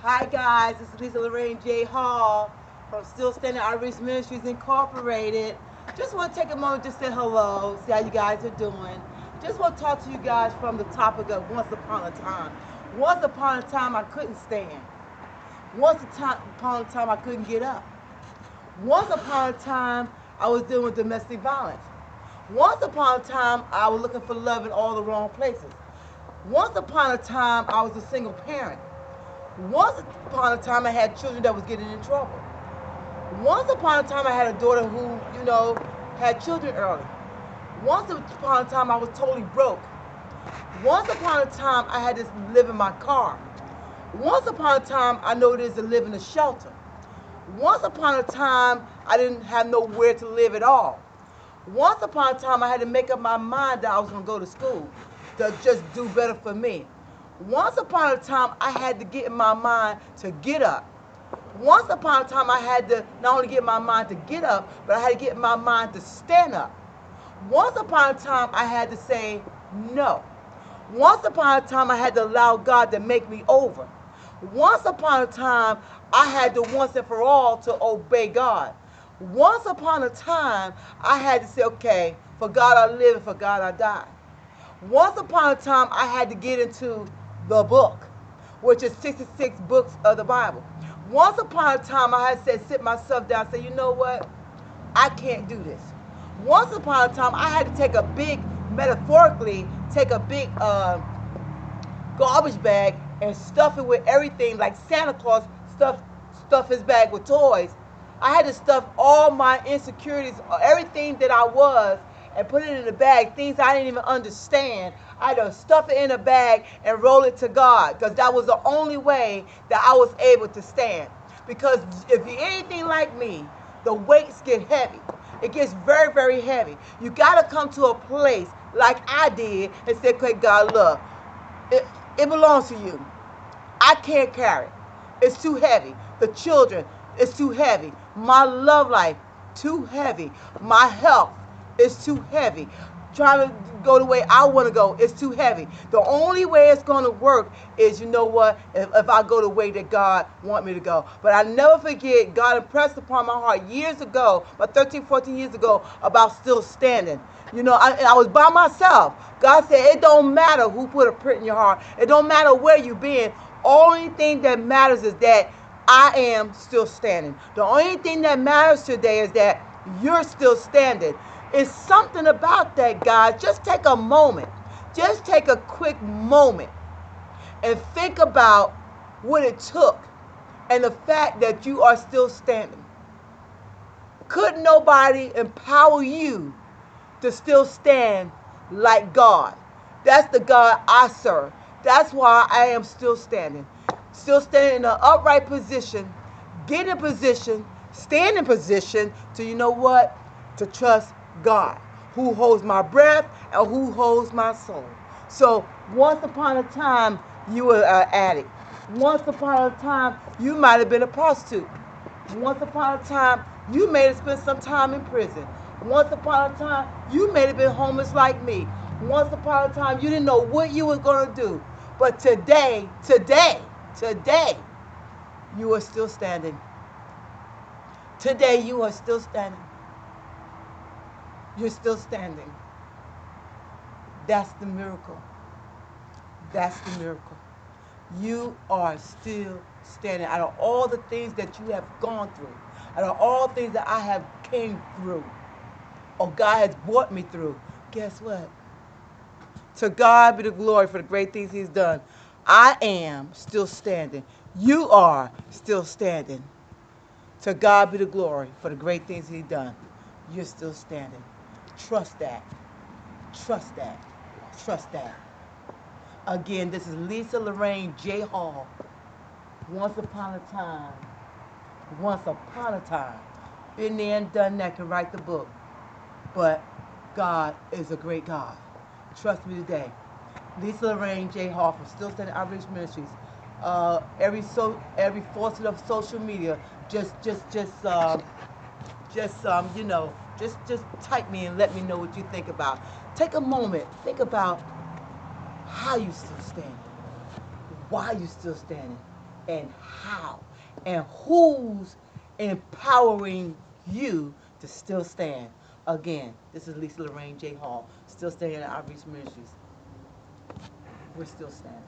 Hi guys, this is Lisa Lorraine J. Hall from Still Standing Outreach Ministries Incorporated. Just want to take a moment to say hello, see how you guys are doing. Just want to talk to you guys from the topic of once upon a time. Once upon a time I couldn't stand. Upon a time I couldn't get up. Once upon a time I was dealing with domestic violence. Once upon a time I was looking for love in all the wrong places. Once upon a time I was a single parent. Once upon a time, I had children that was getting in trouble. Once upon a time, I had a daughter who, had children early. Once upon a time, I was totally broke. Once upon a time, I had to live in my car. Once upon a time, I know it is to live in a shelter. Once upon a time, I didn't have nowhere to live at all. Once upon a time, I had to make up my mind that I was going to go to school to just do better for me. Once upon a time, I had to get in my mind to get up. Once upon a time, I had to not only get in my mind to get up, but I had to get in my mind to stand up. Once upon a time, I had to say no. Once upon a time, I had to allow God to make me over. Once upon a time, I had to once and for all to obey God. Once upon a time, I had to say, okay, for God I live and for God I die. Once upon a time, I had to get into the book, which is 66 books of the Bible. Once upon a time, I had said, sit myself down and say, you know what? I can't do this. Once upon a time, I had to take a big, metaphorically, take a big garbage bag and stuff it with everything, like Santa Claus stuff his bag with toys. I had to stuff all my insecurities, everything that I was, and put it in a bag, things I didn't even understand. I had to stuff it in a bag and roll it to God, because that was the only way that I was able to stand. Because if you're anything like me, the weights get heavy. It gets very, very heavy. You got to come to a place like I did and say, okay, God, look, it belongs to you. I can't carry it. It's too heavy. The children, it's too heavy. My love life, too heavy. My health, is too heavy. Trying to go the way I want to go, it's too heavy. The only way it's going to work is, you know what, if I go the way that God wants me to go. But I never forget, God impressed upon my heart years ago, about 13, 14 years ago, about still standing. I was by myself. God said, it don't matter who put a print in your heart. It don't matter where you've been. Only thing that matters is that I am still standing. The only thing that matters today is that you're still standing. It's something about that, guys. Just take a moment. Just take a quick moment and think about what it took and the fact that you are still standing. Could nobody empower you to still stand like God? That's the God I serve. That's why I am still standing. Still standing in an upright position, get in position, stand in position to, you know what? To trust God, who holds my breath and who holds my soul. So once upon a time, you were an addict. Once upon a time, you might have been a prostitute. Once upon a time, you may have spent some time in prison. Once upon a time, you may have been homeless like me. Once upon a time, you didn't know what you were going to do. But today, you are still standing. Today, you are still standing. You're still standing. That's the miracle. That's the miracle. You are still standing. Out of all the things that you have gone through, out of all things that I have came through, or God has brought me through, guess what? To God be the glory for the great things He's done. I am still standing. You are still standing. To God be the glory for the great things He's done. You're still standing. Trust that. Trust that. Trust that. Again, this is Lisa Lorraine J. Hall. Once upon a time. Once upon a time. Been there and done that, can write the book. But God is a great God. Trust me today. Lisa Lorraine J. Hall from Still Standing Outreach Ministries. Every facet of social media, just type me and let me know what you think about. Take a moment. Think about how you still standing. Why you still standing. and how and who's empowering you to still stand. Again, this is Lisa Lorraine J. Hall, still standing at Outreach Ministries. We're still standing.